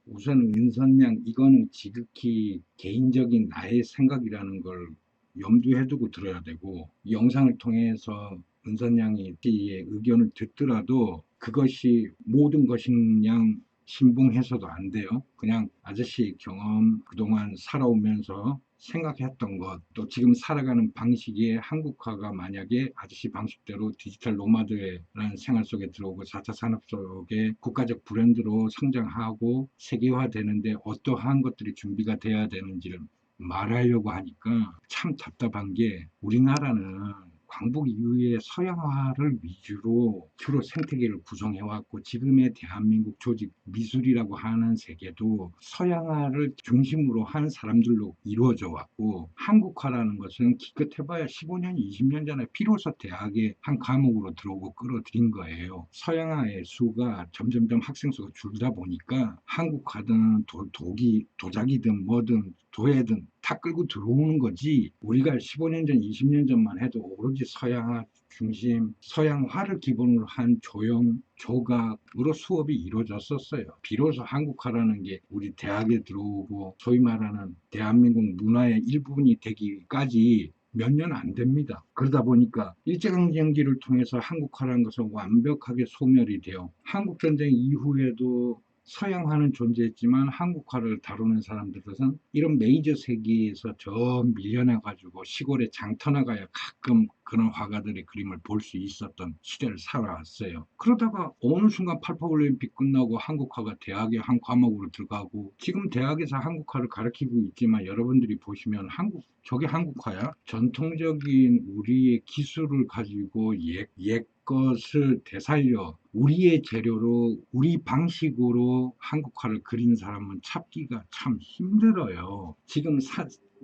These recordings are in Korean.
우선 은선양 이거는 지극히 개인적인 나의 생각이라는 걸 염두에 두고 들어야 되고, 영상을 통해서 은선양이 의 의견을 듣더라도 그것이 모든 것인 양 신봉해서도 안 돼요. 그냥 아저씨 경험, 그동안 살아오면서 생각했던 것, 또 지금 살아가는 방식의 한국화가 만약에 아저씨 방식대로 디지털 노마드라는 생활 속에 들어오고 4차 산업 속에 국가적 브랜드로 성장하고 세계화되는데 어떠한 것들이 준비가 돼야 되는지를 말하려고 하니까 참 답답한 게, 우리나라는 광복 이후에 서양화를 위주로 주로 생태계를 구성해왔고, 지금의 대한민국 조직 미술이라고 하는 세계도 서양화를 중심으로 한 사람들로 이루어져 왔고, 한국화라는 것은 기껏해봐야 15년, 20년 전에 비로소 대학의 한 과목으로 들어오고 끌어들인 거예요. 서양화의 수가 점점점 학생 수가 줄다 보니까 한국화든 도자기든 뭐든 도예든 다 끌고 들어오는 거지, 우리가 15년 전, 20년 전만 해도 오로지 서양화 중심, 서양화를 기본으로 한 조형, 조각으로 수업이 이루어졌었어요. 비로소 한국화라는 게 우리 대학에 들어오고 소위 말하는 대한민국 문화의 일부분이 되기까지 몇 년 안 됩니다. 그러다 보니까 일제강점기를 통해서 한국화라는 것은 완벽하게 소멸이 되어, 한국전쟁 이후에도 서양화는 존재했지만 한국화를 다루는 사람들은 이런 메이저 세계에서 저 밀려나 가지고 시골에 장 터나가야 가끔 그런 화가들의 그림을 볼 수 있었던 시대를 살아왔어요. 그러다가 어느 순간 88 올림픽 끝나고 한국화가 대학의 한 과목으로 들어가고, 지금 대학에서 한국화를 가르치고 있지만 여러분들이 보시면 저게 한국화야? 전통적인 우리의 기술을 가지고 옛 것을 되살려 우리의 재료로 우리 방식으로 한국화를 그린 사람은 찾기가 참 힘들어요. 지금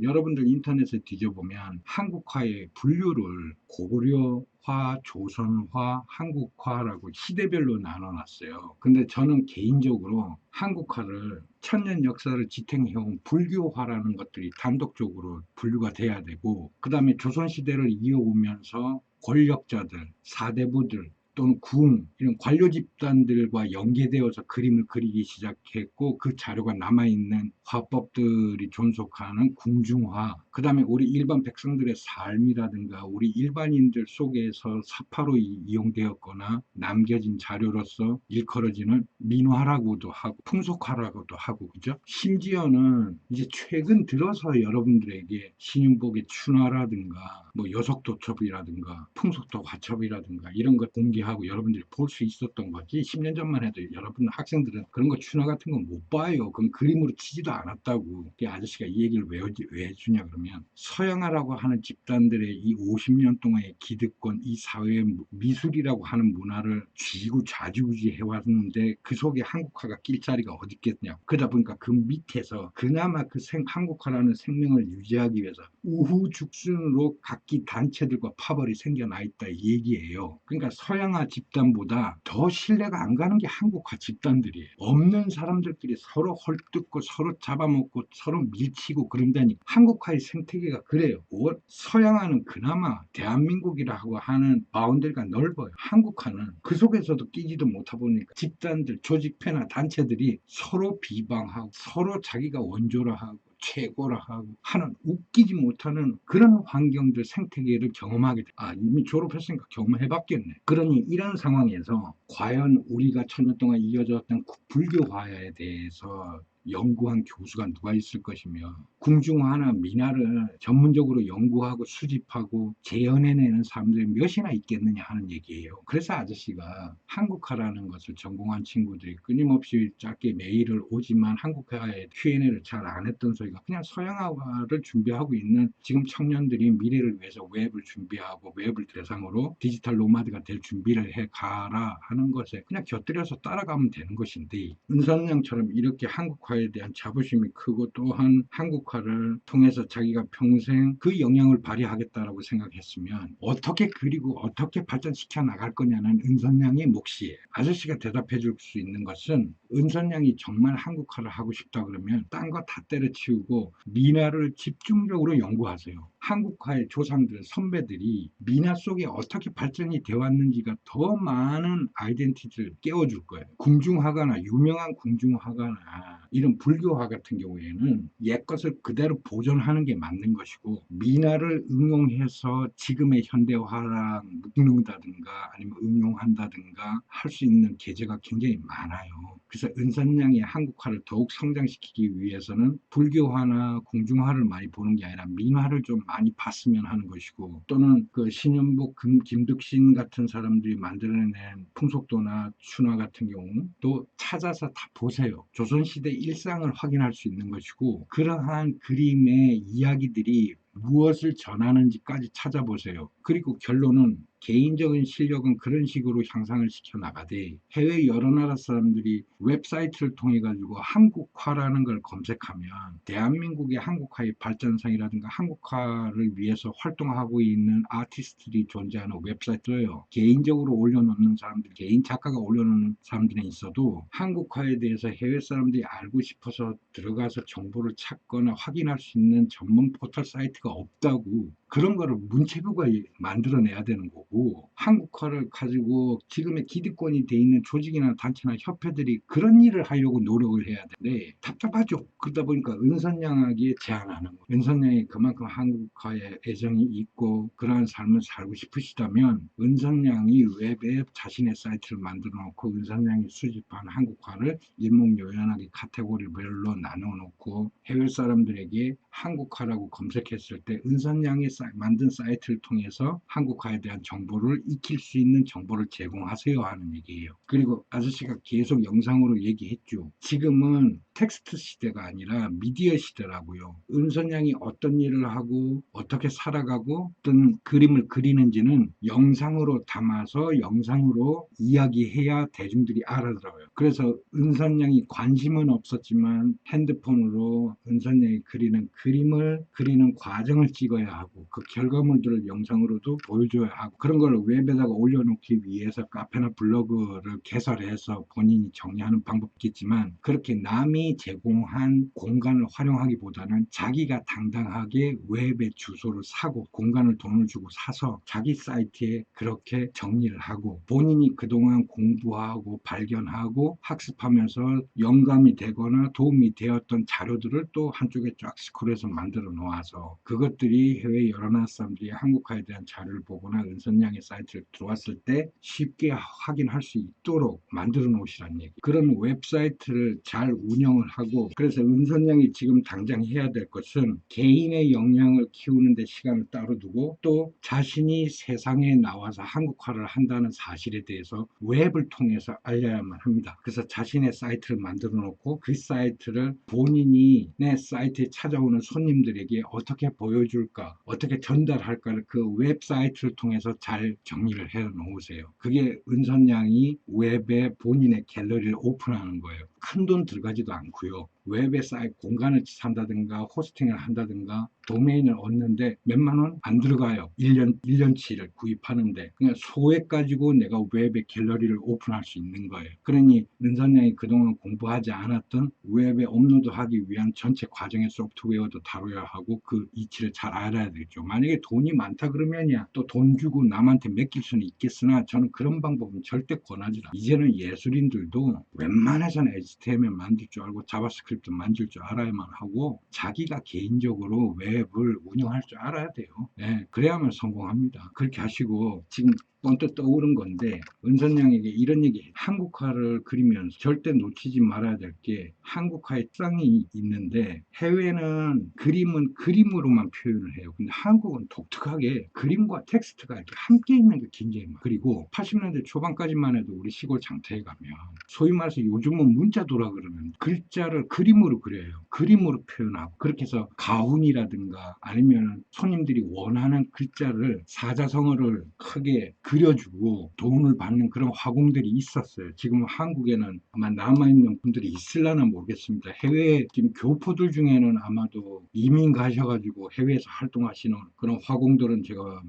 여러분들 인터넷에 뒤져보면 한국화의 분류를 고려화, 조선화, 한국화라고 시대별로 나눠놨어요. 근데 저는 개인적으로 한국화를 천년 역사를 지탱해온 불교화라는 것들이 단독적으로 분류가 돼야 되고, 그 다음에 조선시대를 이어오면서 권력자들, 사대부들, 또는 궁, 이런 관료 집단들과 연계되어서 그림을 그리기 시작했고, 그 자료가 남아있는 화법들이 존속하는 궁중화, 그 다음에 우리 일반 백성들의 삶이라든가 우리 일반인들 속에서 사파로 이용되었거나 남겨진 자료로서 일컬어지는 민화라고도 하고 풍속화라고도 하고, 그죠? 심지어는 이제 최근 들어서 여러분들에게 신윤복의 춘화라든가 뭐 여석도첩이라든가 풍속도 화첩이라든가 이런 걸 공개하고 여러분들이 볼 수 있었던 거지, 10년 전만 해도 여러분 학생들은 그런 거 춘화 같은 거 못 봐요. 그건 그림으로 치지도 않았다고. 그 아저씨가 이 얘기를 왜 해주냐 그러면, 서양화라고 하는 집단들의 이 50년 동안의 기득권, 이 사회의 미술이라고 하는 문화를 쥐고 좌지우지 해왔는데 그 속에 한국화가 낄 자리가 어디 있겠냐. 그러다 보니까 그 밑에서 그나마 그 한국화라는 생명을 유지하기 위해서 우후죽순으로 각기 단체들과 파벌이 생겨나 있다 이 얘기예요. 그러니까 서양화 집단보다 더 신뢰가 안 가는 게 한국화 집단들이에요. 없는 사람들끼리 서로 헐뜯고 서로 잡아먹고 서로 밀치고 그런다니. 한국화의 생태계가 그래요. 서양화는 그나마 대한민국이라고 하는 바운더리가 넓어요. 한국화는 그 속에서도 끼지도 못하다 보니까 집단들, 조직회나 단체들이 서로 비방하고 서로 자기가 원조라 하고 최고라 하고 하는 웃기지 못하는 그런 환경들, 생태계를 경험하게 돼. 이미 졸업했으니까 경험해봤겠네. 그러니 이런 상황에서 과연 우리가 천년 동안 이어졌던 불교화에 대해서 연구한 교수가 누가 있을 것이며, 궁중화나 민화를 전문적으로 연구하고 수집하고 재현해내는 사람들이 몇이나 있겠느냐 하는 얘기예요. 그래서 아저씨가 한국화라는 것을 전공한 친구들이 끊임없이 짧게 메일을 오지만 한국화의 Q&A를 잘 안 했던 소리가, 그냥 서양화를 준비하고 있는 지금 청년들이 미래를 위해서 웹을 준비하고 웹을 대상으로 디지털 노마드가 될 준비를 해 가라 하는 것에 그냥 곁들여서 따라가면 되는 것인데, 은선양처럼 이렇게 한국화에 대한 자부심이 크고 또한 한국화를 통해서 자기가 평생 그 영향을 발휘하겠다라고 생각했으면 어떻게 그리고 어떻게 발전시켜 나갈 거냐는 은선양의 몫이에요. 아저씨가 대답해 줄 수 있는 것은, 은선양이 정말 한국화를 하고 싶다 그러면 딴 거 다 때려치우고 민화를 집중적으로 연구하세요. 한국화의 조상들, 선배들이 민화 속에 어떻게 발전이 되어 왔는지가 더 많은 아이덴티티를 깨워줄 거예요. 궁중화가나 유명한 궁중화가나 이런 불교화 같은 경우에는 옛 것을 그대로 보존하는 게 맞는 것이고, 민화를 응용해서 지금의 현대화랑 묶는다든가 아니면 응용한다든가 할 수 있는 계제가 굉장히 많아요. 그래서 은선양의 한국화를 더욱 성장시키기 위해서는 불교화나 궁중화를 많이 보는 게 아니라 민화를 좀 많이 봤으면 하는 것이고, 또는 그 신현복, 김득신 같은 사람들이 만들어낸 풍속도나 춘화 같은 경우도 찾아서 다 보세요. 조선시대 일상을 확인할 수 있는 것이고, 그러한 그림의 이야기들이 무엇을 전하는지까지 찾아보세요. 그리고 결론은 개인적인 실력은 그런 식으로 향상을 시켜 나가되, 해외 여러 나라 사람들이 웹사이트를 통해 가지고 한국화라는 걸 검색하면 대한민국의 한국화의 발전상이라든가 한국화를 위해서 활동하고 있는 아티스트들이 존재하는 웹사이트예요. 개인적으로 올려놓는 사람들, 개인 작가가 올려놓는 사람들은 있어도 한국화에 대해서 해외 사람들이 알고 싶어서 들어가서 정보를 찾거나 확인할 수 있는 전문 포털 사이트가 없다고. 그런 거를 문체부가 만들어내야 되는 거고, 한국화를 가지고 지금의 기득권이 돼 있는 조직이나 단체나 협회들이 그런 일을 하려고 노력을 해야 되는데 답답하죠. 그러다 보니까 은선양에게 제안하는 거예요. 은선양이 그만큼 한국화에 애정이 있고 그러한 삶을 살고 싶으시다면 은선양이 웹에 자신의 사이트를 만들어 놓고 은선양이 수집한 한국화를 일목요연하게 카테고리별로 나눠 놓고 해외 사람들에게 한국화라고 검색했을 때 은선양이 만든 사이트를 통해서 한국화에 대한 정보를 익힐 수 있는 정보를 제공하세요 하는 얘기예요. 그리고 아저씨가 계속 영상으로 얘기했죠. 지금은 텍스트 시대가 아니라 미디어 시대라고요. 은선양이 어떤 일을 하고 어떻게 살아가고 어떤 그림을 그리는지는 영상으로 담아서 영상으로 이야기해야 대중들이 알아들어요. 그래서 은선양이 관심은 없었지만 핸드폰으로 은선양이 그리는 그림을 그리는 과정을 찍어야 하고 그 결과물들을 영상으로도 보여줘야 하고, 그런 걸 웹에다가 올려놓기 위해서 카페나 블로그를 개설해서 본인이 정리하는 방법이 있겠지만, 그렇게 남이 제공한 공간을 활용하기보다는 자기가 당당하게 웹의 주소를 사고 공간을 돈을 주고 사서 자기 사이트에 그렇게 정리를 하고, 본인이 그동안 공부하고 발견하고 학습하면서 영감이 되거나 도움이 되었던 자료들을 또 한쪽에 쫙 스크롤해서 만들어 놓아서 그것들이 해외 여러 나라 사람들이 한국화에 대한 자료를 보거나 은선양의 사이트를 들어왔을 때 쉽게 확인할 수 있도록 만들어 놓으시라는 얘기. 그런 웹사이트를 잘 운영을 하고, 그래서 은선양이 지금 당장 해야 될 것은 개인의 역량을 키우는 데 시간을 따로 두고 또 자신이 세상에 나와서 한국화를 한다는 사실에 대해서 웹을 통해서 알려야만 합니다. 그래서 자신의 사이트를 만들어 놓고 그 사이트를 본인이 내 사이트에 찾아오는 손님들에게 어떻게 보여줄까, 어떻게 전달할까를 그 웹사이트를 통해서 잘 정리를 해 놓으세요. 그게 은선양이 웹에 본인의 갤러리를 오픈하는 거예요. 큰 돈 들어가지도 않고요. 웹에 사이트 공간을 산다든가 호스팅을 한다든가 도메인을 얻는데 몇만 원 안 들어가요. 1년치를 구입하는데 그냥 소액 가지고 내가 웹에 갤러리를 오픈할 수 있는 거예요. 그러니 은선양이 그동안 공부하지 않았던 웹에 업로드하기 위한 전체 과정의 소프트웨어도 다뤄야 하고 그 이치를 잘 알아야 되겠죠. 만약에 돈이 많다 그러면야 또 돈 주고 남한테 맡길 수는 있겠으나 저는 그런 방법은 절대 권하지 않아요. 이제는 예술인들도 웬만해서는 HTML 만들 줄 알고 자바스크립트 만질 줄 알아야만 하고 자기가 개인적으로 웹을 운영할 줄 알아야 돼요. 네, 그래야만 성공합니다. 그렇게 하시고, 지금 번뜩 떠오른 건데 은선양에게 이런 얘기, 한국화를 그리면서 절대 놓치지 말아야 될 게 한국화의 특성이 있는데 해외는 그림은 그림으로만 표현을 해요. 근데 한국은 독특하게 그림과 텍스트가 이렇게 함께 있는 게 굉장히 많아요. 그리고 80년대 초반까지만 해도 우리 시골 장터에 가면 소위 말해서 요즘은 문자도라 그러는 글자를 그림으로 그려요. 그림으로 표현하고 그렇게 해서 가훈이라든가 아니면 손님들이 원하는 글자를 사자성어를 크게 그려주고 돈을 받는 그런 화공들이 있었어요. 지금 한국에는 아마 남아있는 분들이 있을라나 모르겠습니다. 해외 지금 교포들 중에는 아마도 이민 가셔가지고 해외에서 활동하시는 그런 화공들은 제가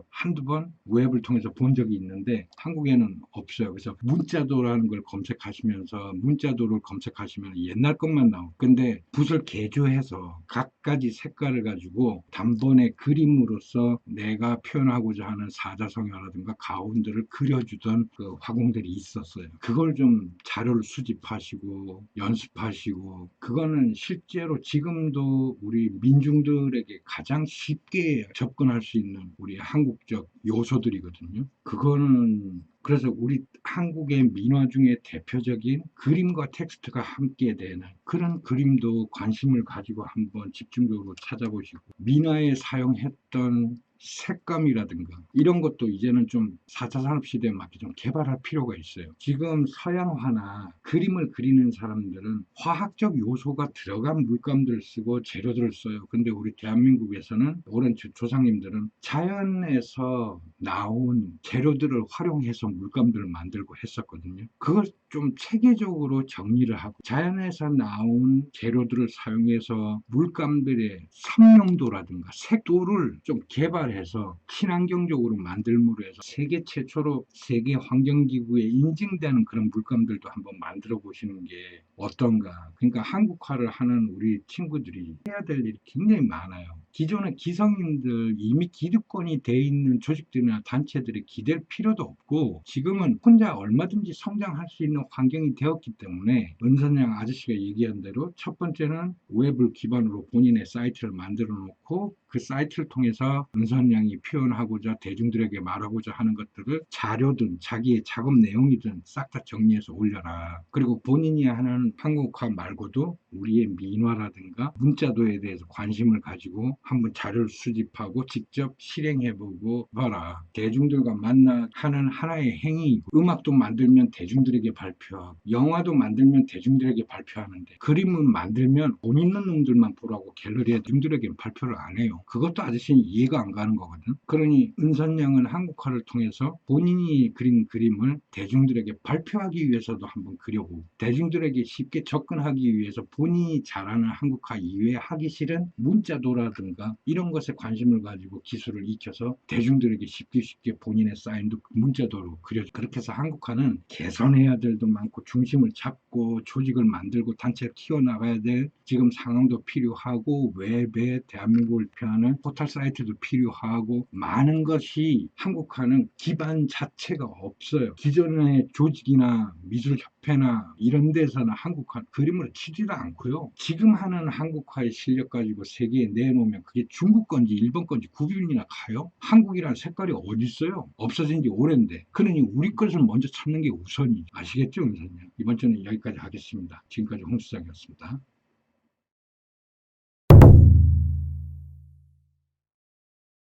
한두 번 웹을 통해서 본 적이 있는데 한국에는 없어요. 그래서 문자도라는 걸 검색하시면서 문자도를 검색하시면 옛날 것만 나오고, 근데 붓을 개조해서 각가지 색깔을 가지고 단번에 그림으로써 내가 표현하고자 하는 사자성어라든가 가운데를 그려주던 그 화공들이 있었어요. 그걸 좀 자료를 수집하시고 연습하시고, 그거는 실제로 지금도 우리 민중들에게 가장 쉽게 접근할 수 있는 우리 한국적 요소들이거든요. 그거는 그래서 우리 한국의 민화 중에 대표적인 그림과 텍스트가 함께 되는 그런 그림도 관심을 가지고 한번 집중적으로 찾아보시고, 민화에 사용했던 색감이라든가 이런 것도 이제는 좀 4차 산업시대에 맞게 좀 개발할 필요가 있어요. 지금 서양화나 그림을 그리는 사람들은 화학적 요소가 들어간 물감들을 쓰고 재료들을 써요. 근데 우리 대한민국에서는 오랜 조상님들은 자연에서 나온 재료들을 활용해서 물감들을 만들고 했었거든요. 그걸 좀 체계적으로 정리를 하고 자연에서 나온 재료들을 사용해서 물감들의 선명도라든가 색도를 좀 개발해서 친환경적으로 만들므로 해서 세계 최초로 세계 환경기구에 인증되는 그런 물감들도 한번 만들어 보시는 게 어떤가. 그러니까 한국화를 하는 우리 친구들이 해야 될 일이 굉장히 많아요. 기존의 기성인들, 이미 기득권이 돼 있는 조직들이나 단체들이 기댈 필요도 없고, 지금은 혼자 얼마든지 성장할 수 있는 환경이 되었기 때문에 은선양 아저씨가 얘기한 대로 첫 번째는 웹을 기반으로 본인의 사이트를 만들어 놓고 그 사이트를 통해서 은선양이 표현하고자 대중들에게 말하고자 하는 것들을 자료든 자기의 작업 내용이든 싹 다 정리해서 올려라. 그리고 본인이 하는 한국화 말고도 우리의 민화라든가 문자도에 대해서 관심을 가지고 한번 자료를 수집하고 직접 실행해보고 봐라. 대중들과 만나 하는 하나의 행위이고, 음악도 만들면 대중들에게 발표하고 영화도 만들면 대중들에게 발표하는데, 그림은 만들면 돈 있는 놈들만 보라고 갤러리에 대중들에게 발표를 안 해요. 그것도 아저씨는 이해가 안 가는 거거든. 그러니 은선양은 한국화를 통해서 본인이 그린 그림을 대중들에게 발표하기 위해서도 한번 그려보고, 대중들에게 쉽게 접근하기 위해서 본인이 잘하는 한국화 이외에 하기 싫은 문자도라든가 이런 것에 관심을 가지고 기술을 익혀서 대중들에게 쉽게 본인의 사인도 문자도로 그려줘. 그렇게 해서 한국화는 개선해야 될 일도 많고 중심을 잡고 조직을 만들고 단체를 키워나가야 될 지금 상황도 필요하고, 웹에 대한민국을 표현하는 포털 사이트도 필요하고, 많은 것이 한국화는 기반 자체가 없어요. 기존의 조직이나 미술협회나 이런 데서는 한국화 그림을 치지도 않고요. 지금 하는 한국화의 실력 가지고 세계에 내놓으면 그게 중국 건지 일본 건지 구분이나 가요? 한국이라는 색깔이 어디 있어요? 없어진 지 오랜데. 그러니 우리 것을 먼저 찾는 게 우선이죠. 아시겠죠, 은사님? 이번 주는 여기까지 하겠습니다. 지금까지 홍 수장이었습니다.